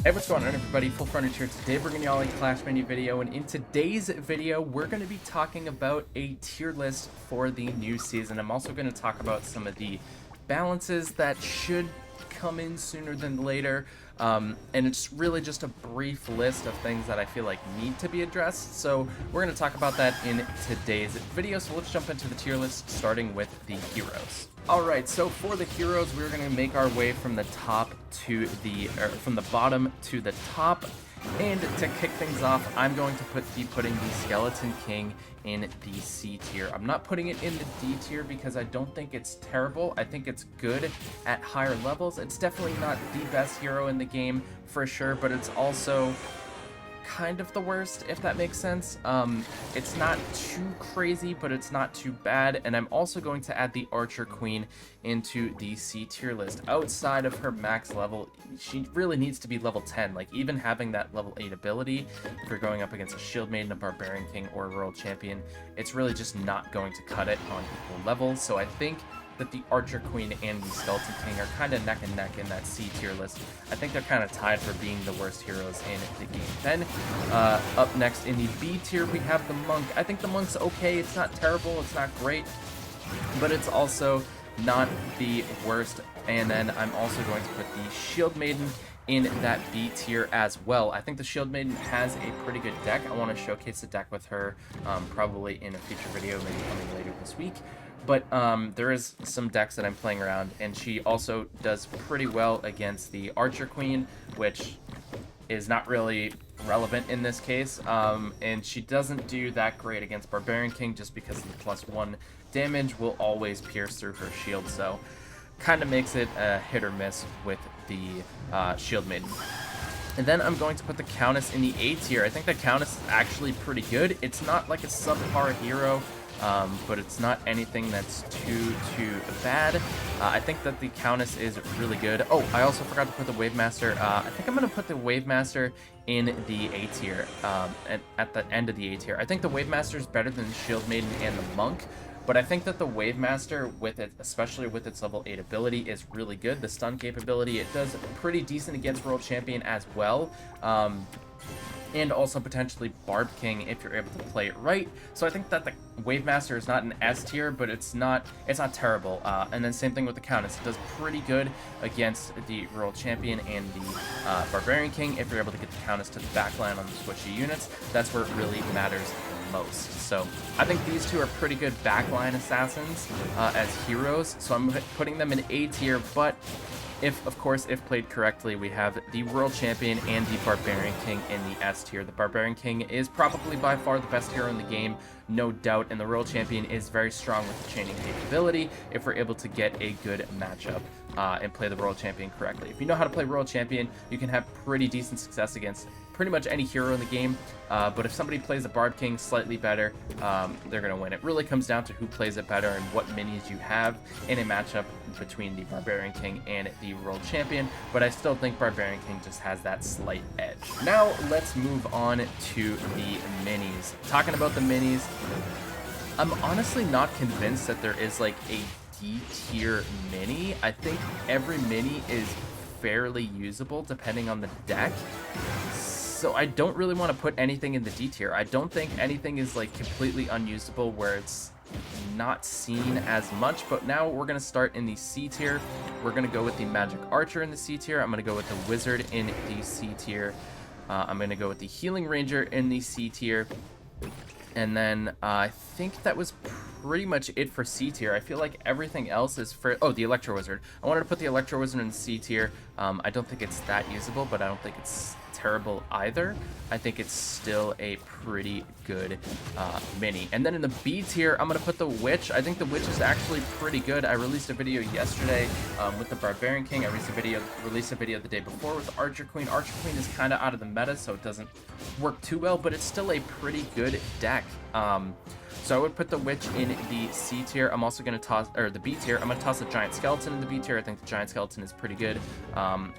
Hey, what's going on, everybody? FullFrontage here. Today we're going to y'all a Clash menu video, and in today's video we're going to be talking about a tier list for the new season. I'm also going to talk about some of the balances that should come in sooner than later, and it's really just a brief list of things that I feel like need to be addressed. So we're going to talk about that in today's video. So let's jump into the tier list, starting with the heroes. Alright, so for the heroes, we're going to make our way from the top to from the bottom to the top. And to kick things off, I'm going to be putting the Skeleton King in the C tier. I'm not putting it in the D tier because I don't think it's terrible. I think it's good at higher levels. It's definitely not the best hero in the game for sure, but it's also kind of the worst, if that makes sense. It's not too crazy, but it's not too bad. And I'm also going to add the Archer Queen into the C tier list. Outside of her max level, she really needs to be level 10. Like, even having that level 8 ability, if you're going up against a Shield Maiden, a Barbarian King, or a World Champion, it's really just not going to cut it on equal levels. So I think that the Archer Queen and the Skeleton King are kind of neck and neck in that C tier list. I think they're kind of tied for being the worst heroes in the game. Then, up next in the B tier, we have the Monk. I think the Monk's okay. It's not terrible. It's not great. But it's also not the worst. And then I'm also going to put the Shield Maiden in that B tier as well. I think the Shield Maiden has a pretty good deck. I want to showcase the deck with her probably in a future video, maybe coming later this week. But there is some decks that I'm playing around, and she also does pretty well against the Archer Queen, which is not really relevant in this case. And she doesn't do that great against Barbarian King just because of the +1 damage will always pierce through her shield. So kind of makes it a hit or miss with the Shield Maiden. And then I'm going to put the Countess in the A tier. I think the Countess is actually pretty good. It's not like a subpar hero, but it's not anything that's too bad. I think that the Countess is really good. Oh, I also forgot to put the Wave Master. I think I'm going to put the Wave Master in the A tier, and at the end of the A tier. I think the Wave Master is better than the Shield Maiden and the Monk, but I think that the Wave Master, with it, especially with its level 8 ability, is really good. The stun capability, it does pretty decent against World Champion as well. And also potentially Barb King if you're able to play it right. So I think that the Wave Master is not an S tier, but it's not terrible. And then same thing with the Countess. It does pretty good against the World Champion and the Barbarian King. If you're able to get the Countess to the backline on the squishy units, that's where it really matters the most. So I think these two are pretty good backline assassins as heroes. So I'm putting them in A tier, but of course, if played correctly, we have the World Champion and the Barbarian King in the S tier. The Barbarian King is probably by far the best hero in the game, no doubt, and the World Champion is very strong with the chaining capability if we're able to get a good matchup and play the World Champion correctly. If you know how to play World Champion, you can have pretty decent success against pretty much any hero in the game, but if somebody plays the Barb King slightly better, they're going to win. It really comes down to who plays it better and what minis you have in a matchup between the Barbarian King and the World Champion, but I still think Barbarian King just has that slight edge. Now let's move on to the minis. Talking about the minis, I'm honestly not convinced that there is like a D tier mini. I think every mini is fairly usable depending on the deck. So I don't really want to put anything in the D tier. I don't think anything is like completely unusable where it's not seen as much, but now we're going to start in the C tier. We're going to go with the Magic Archer in the C tier. I'm going to go with the Wizard in the C tier. I'm going to go with the Healing Ranger in the C tier. And then I think that was pretty much it for C tier. I feel like everything else is for... Oh, the Electro Wizard. I wanted to put the Electro Wizard in C tier. I don't think it's that usable, but I don't think it's terrible either. I think it's still a pretty good mini. And then in the B tier, I'm going to put the Witch. I think the Witch is actually pretty good. I released a video yesterday with the Barbarian King. I released a video the day before with Archer Queen. Archer Queen is kind of out of the meta, so it doesn't work too well, but it's still a pretty good deck. So I would put the Witch in the C tier. I'm also going to toss, or the B tier, I'm going to toss the Giant Skeleton in the B tier. I think the Giant Skeleton is pretty good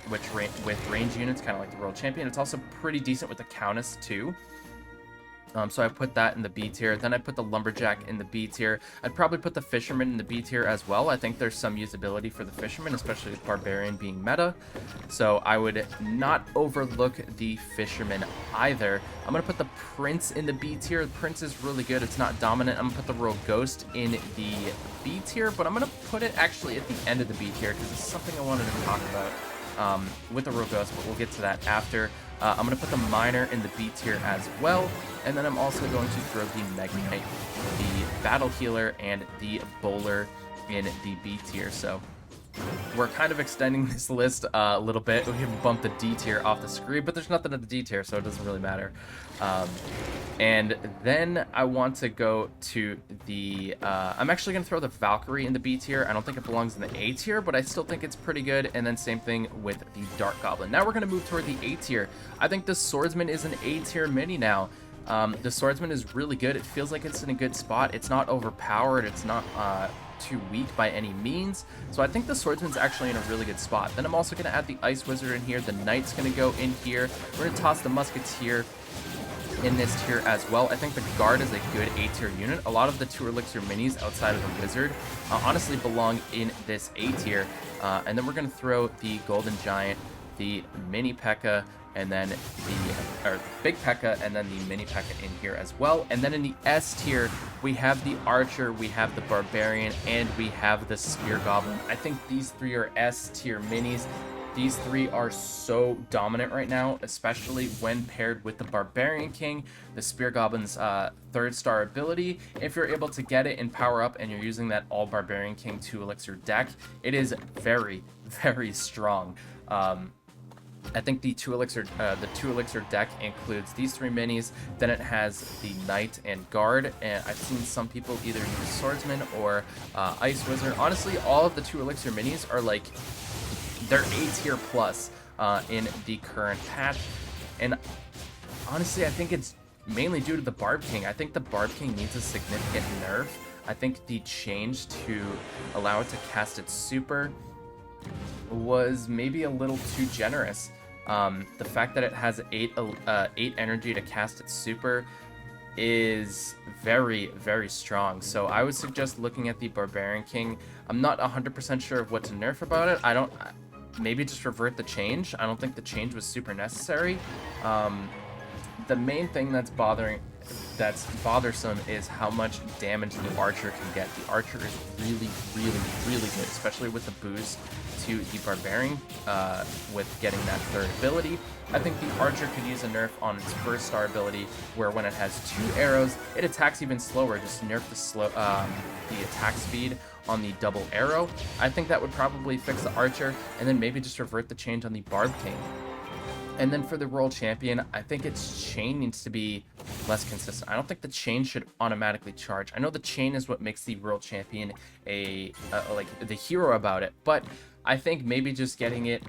with range units, kind of like the World Champion. It's also pretty decent with the Countess too. So I put that in the B tier. Then I put the Lumberjack in the B tier. I'd probably put the Fisherman in the B tier as well. I think there's some usability for the Fisherman, especially with Barbarian being meta. So I would not overlook the Fisherman either. I'm going to put the Prince in the B tier. The Prince is really good. It's not dominant. I'm going to put the Royal Ghost in the B tier, but I'm going to put it actually at the end of the B tier because it's something I wanted to talk about with the Royal Ghost, but we'll get to that after. I'm going to put the Miner in the B tier as well, and then I'm also going to throw the Mega Knight, the Battle Healer, and the Bowler in the B tier. So we're kind of extending this list a little bit. We can bump the D tier off the screen, but there's nothing at the D tier, so it doesn't really matter. And then I want to go to the... I'm actually going to throw the Valkyrie in the B tier. I don't think it belongs in the A tier, but I still think it's pretty good. And then same thing with the Dark Goblin. Now we're going to move toward the A tier. I think the Swordsman is an A tier mini now. The Swordsman is really good. It feels like it's in a good spot. It's not overpowered. It's not too weak by any means. So I think the Swordsman's actually in a really good spot. Then I'm also going to add the Ice Wizard in here. The Knight's going to go in here. We're going to toss the Musketeer in this tier as well. I think the Guard is a good A tier unit. A lot of the 2 Elixir minis outside of the Wizard honestly belong in this A tier. And then we're going to throw the Golden Giant, the Mini Pekka, and then the Big Pekka, and then the Mini Pekka in here as well. And then in the S tier, we have the Archer, we have the Barbarian, and we have the Spear Goblin. I think these 3 are S tier minis. These 3 are so dominant right now, especially when paired with the Barbarian King, the Spear Goblin's 3rd star ability. If you're able to get it and power up and you're using that all Barbarian King 2 Elixir deck, it is very, very strong. I think the 2 Elixir deck includes these 3 minis. Then it has the Knight and Guard, and I've seen some people either use Swordsman or Ice Wizard. Honestly, all of the 2 Elixir minis are like, they're A tier plus in the current patch, and honestly, I think it's mainly due to the Barb King. I think the Barb King needs a significant nerf. I think the change to allow it to cast its super was maybe a little too generous. The fact that it has 8 energy to cast its super is very, very strong. So I would suggest looking at the Barbarian King. I'm not 100% sure of what to nerf about it. Maybe just revert the change. I don't think the change was super necessary. The main thing that's bothersome is how much damage the Archer can get. The Archer is really, really, really good, especially with the boost to the Barbarian with getting that 3rd ability. I think the Archer could use a nerf on its 1st star ability, where when it has 2 arrows, it attacks even slower. Just nerf the attack speed on the double arrow. I think that would probably fix the Archer, and then maybe just revert the change on the Barb King. And then for the World Champion, I think its chain needs to be less consistent. I don't think the chain should automatically charge. I know the chain is what makes the World Champion like the hero about it, but I think maybe just getting it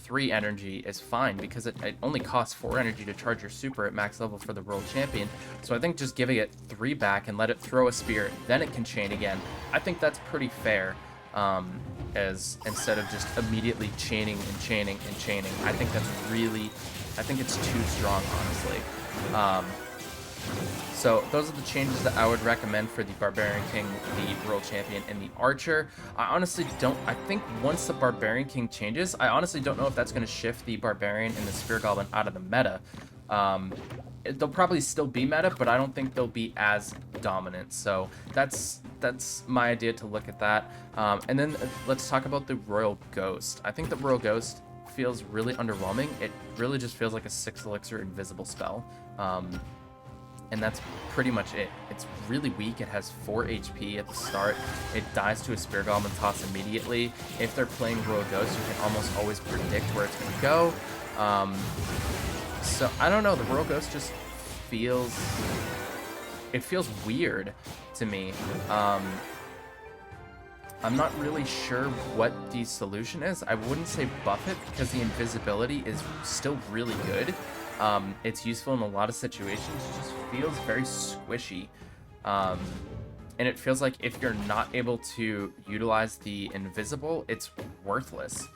3 energy is fine, because it only costs 4 energy to charge your super at max level for the World Champion. So I think just giving it 3 back and let it throw a spear, then it can chain again. I think that's pretty fair. As instead of just immediately chaining and chaining and chaining. I think it's too strong, honestly. So those are the changes that I would recommend for the Barbarian King, the World Champion, and the Archer. I think once the Barbarian King changes, I honestly don't know if that's going to shift the Barbarian and the Spear Goblin out of the meta. They'll probably still be meta, but I don't think they'll be as dominant. So that's my idea to look at that. And then let's talk about the Royal Ghost. I think the Royal Ghost feels really underwhelming. It really just feels like a 6 elixir invisible spell. And that's pretty much it. It's really weak. It has 4 HP at the start. It dies to a Spear Goblin toss immediately. If they're playing Royal Ghost, you can almost always predict where it's going to go. So I don't know, the Royal Ghost just feels weird to me. I'm not really sure what the solution is. I wouldn't say buff it, because the invisibility is still really good. It's useful in a lot of situations. It just feels very squishy. And it feels like if you're not able to utilize the invisible, it's worthless.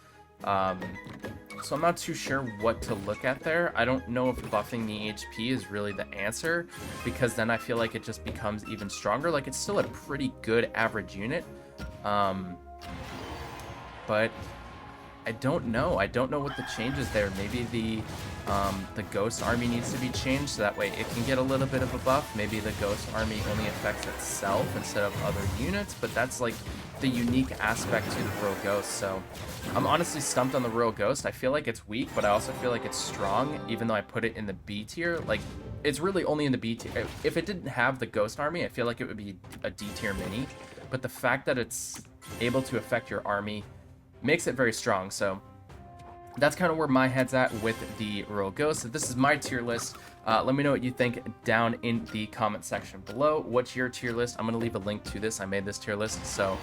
So I'm not too sure what to look at there. I don't know if buffing the HP is really the answer, because then I feel like it just becomes even stronger. Like, it's still a pretty good average unit. But I don't know. I don't know what the change is there. Maybe the Ghost Army needs to be changed so that way it can get a little bit of a buff. Maybe the Ghost Army only affects itself instead of other units, but that's like the unique aspect to the Royal Ghost. So I'm honestly stumped on the Royal Ghost. I feel like it's weak, but I also feel like it's strong, even though I put it in the B tier. Like, it's really only in the B tier. If it didn't have the Ghost Army, I feel like it would be a D tier mini, but the fact that it's able to affect your army makes it very strong. So that's kind of where my head's at with the Royal Ghost. So this is my tier list. Let me know what you think down in the comment section below. What's your tier list? I'm going to leave a link to this. I made this tier list. So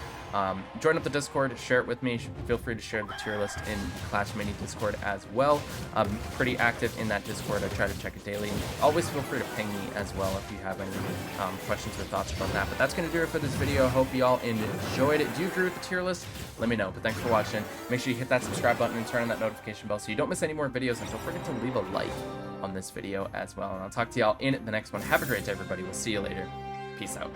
join up the Discord, share it with me. Feel free to share the tier list in Clash Mini Discord as well. I'm pretty active in that Discord. I try to check it daily. And always feel free to ping me as well if you have any questions or thoughts about that. But that's going to do it for this video. I hope you all enjoyed it. Do you agree with the tier list? Let me know. But thanks for watching. Make sure you hit that subscribe button and turn on that notification bell so you don't miss any more videos. And don't forget to leave a like on this video as well. And I'll talk to y'all in the next one. Have a great day, everybody. We'll see you later. Peace out.